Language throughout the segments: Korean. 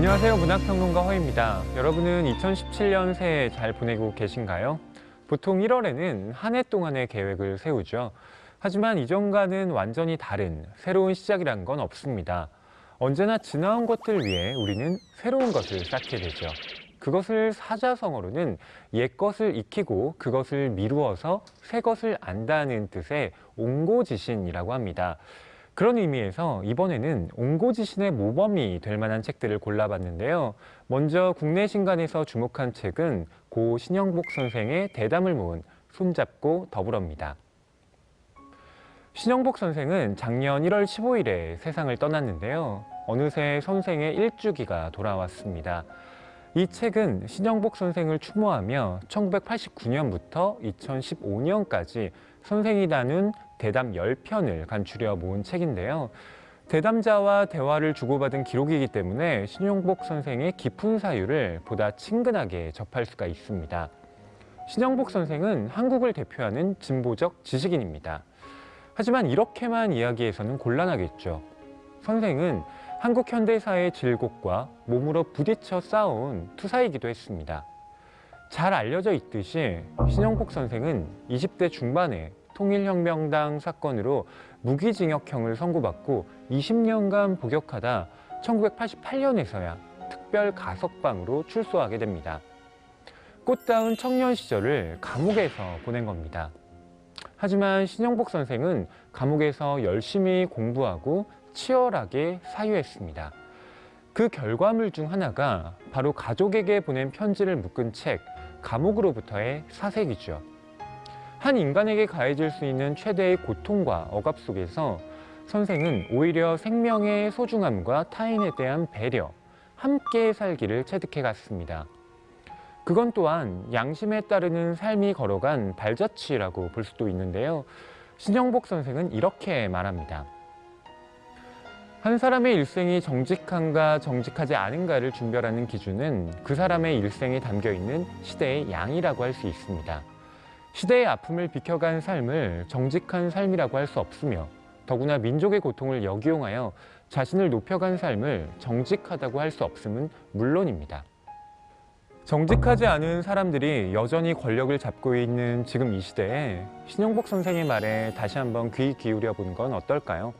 안녕하세요. 문학평론가 허입니다. 여러분은 2017년 새해 잘 보내고 계신가요? 보통 1월에는 한 해 동안의 계획을 세우죠. 하지만 이전과는 완전히 다른 새로운 시작이란 건 없습니다. 언제나 지나온 것들 위해 우리는 새로운 것을 쌓게 되죠. 그것을 사자성어로는 옛 것을 익히고 그것을 미루어서 새 것을 안다는 뜻의 옹고지신이라고 합니다. 그런 의미에서 이번에는 옹고지신의 모범이 될 만한 책들을 골라봤는데요. 먼저 국내 신간에서 주목한 책은 고 신영복 선생의 대담을 모은 손잡고 더불어입니다. 신영복 선생은 작년 1월 15일에 세상을 떠났는데요. 어느새 선생의 일주기가 돌아왔습니다. 이 책은 신영복 선생을 추모하며 1989년부터 2015년까지 선생이 나눈 대담 10편을 간추려 모은 책인데요. 대담자와 대화를 주고받은 기록이기 때문에 신영복 선생의 깊은 사유를 보다 친근하게 접할 수가 있습니다. 신영복 선생은 한국을 대표하는 진보적 지식인입니다. 하지만 이렇게만 이야기해서는 곤란하겠죠. 선생은 한국 현대사의 질곡과 몸으로 부딪혀 싸운 투사이기도 했습니다. 잘 알려져 있듯이 신영복 선생은 20대 중반에 통일혁명당 사건으로 무기징역형을 선고받고 20년간 복역하다 1988년에서야 특별 가석방으로 출소하게 됩니다. 꽃다운 청년 시절을 감옥에서 보낸 겁니다. 하지만 신영복 선생은 감옥에서 열심히 공부하고 치열하게 사유했습니다. 그 결과물 중 하나가 바로 가족에게 보낸 편지를 묶은 책 감옥으로부터의 사색이죠. 한 인간에게 가해질 수 있는 최대의 고통과 억압 속에서 선생은 오히려 생명의 소중함과 타인에 대한 배려, 함께 살기를 체득해 갔습니다. 그건 또한 양심에 따르는 삶이 걸어간 발자취라고 볼 수도 있는데요. 신영복 선생은 이렇게 말합니다. 한 사람의 일생이 정직한가 정직하지 않은가를 준별하는 기준은 그 사람의 일생에 담겨있는 시대의 양이라고 할 수 있습니다. 시대의 아픔을 비켜간 삶을 정직한 삶이라고 할 수 없으며 더구나 민족의 고통을 역이용하여 자신을 높여간 삶을 정직하다고 할 수 없음은 물론입니다. 정직하지 않은 사람들이 여전히 권력을 잡고 있는 지금 이 시대에 신영복 선생의 말에 다시 한번 귀 기울여 본 건 어떨까요?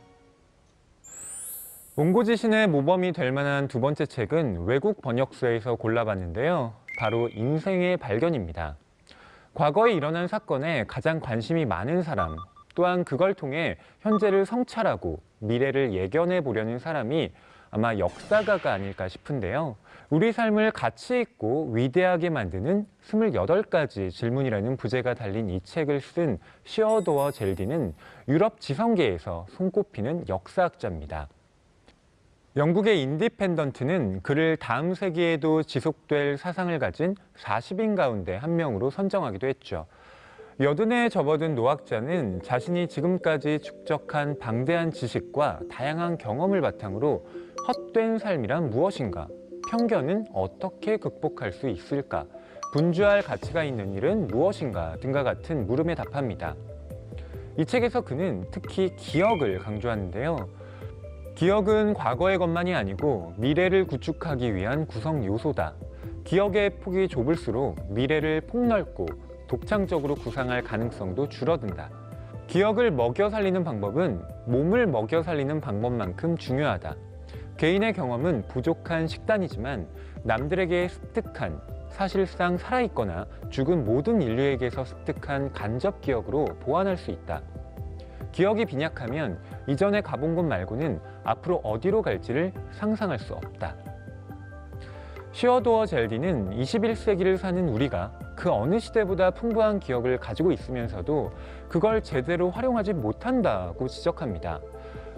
옹고지신의 모범이 될 만한 두 번째 책은 외국 번역서에서 골라봤는데요. 바로 인생의 발견입니다. 과거에 일어난 사건에 가장 관심이 많은 사람, 또한 그걸 통해 현재를 성찰하고 미래를 예견해 보려는 사람이 아마 역사가가 아닐까 싶은데요. 우리 삶을 가치 있고 위대하게 만드는 28가지 질문이라는 부제가 달린 이 책을 쓴 시어도어 젤디는 유럽 지성계에서 손꼽히는 역사학자입니다. 영국의 인디펜던트는 그를 다음 세기에도 지속될 사상을 가진 40인 가운데 한 명으로 선정하기도 했죠. 여든에 접어든 노학자는 자신이 지금까지 축적한 방대한 지식과 다양한 경험을 바탕으로 헛된 삶이란 무엇인가, 편견은 어떻게 극복할 수 있을까, 분주할 가치가 있는 일은 무엇인가 등과 같은 물음에 답합니다. 이 책에서 그는 특히 기억을 강조하는데요. 기억은 과거의 것만이 아니고 미래를 구축하기 위한 구성 요소다. 기억의 폭이 좁을수록 미래를 폭넓고 독창적으로 구상할 가능성도 줄어든다. 기억을 먹여 살리는 방법은 몸을 먹여 살리는 방법만큼 중요하다. 개인의 경험은 부족한 식단이지만 남들에게 습득한, 사실상 살아있거나 죽은 모든 인류에게서 습득한 간접 기억으로 보완할 수 있다. 기억이 빈약하면 이전에 가본 곳 말고는 앞으로 어디로 갈지를 상상할 수 없다. 시어도어 젤디는 21세기를 사는 우리가 그 어느 시대보다 풍부한 기억을 가지고 있으면서도 그걸 제대로 활용하지 못한다고 지적합니다.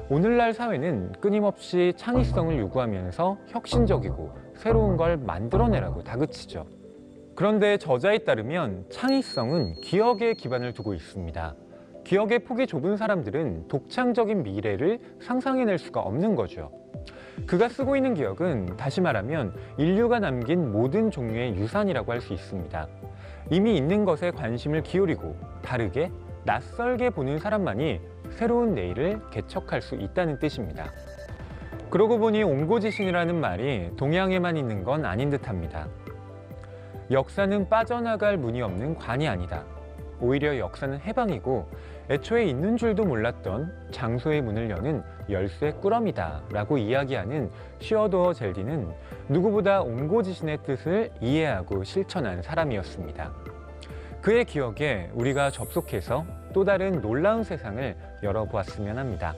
오늘날 사회는 끊임없이 창의성을 요구하면서 혁신적이고 새로운 걸 만들어내라고 다그치죠. 그런데 저자에 따르면 창의성은 기억에 기반을 두고 있습니다. 기억의 폭이 좁은 사람들은 독창적인 미래를 상상해낼 수가 없는 거죠. 그가 쓰고 있는 기억은 다시 말하면 인류가 남긴 모든 종류의 유산이라고 할 수 있습니다. 이미 있는 것에 관심을 기울이고 다르게 낯설게 보는 사람만이 새로운 내일을 개척할 수 있다는 뜻입니다. 그러고 보니 옹고지신이라는 말이 동양에만 있는 건 아닌 듯합니다. 역사는 빠져나갈 문이 없는 관이 아니다. 오히려 역사는 해방이고 애초에 있는 줄도 몰랐던 장소의 문을 여는 열쇠 꾸러미다 라고 이야기하는 시어도어 젤디는 누구보다 옹고지신의 뜻을 이해하고 실천한 사람이었습니다. 그의 기억에 우리가 접속해서 또 다른 놀라운 세상을 열어보았으면 합니다.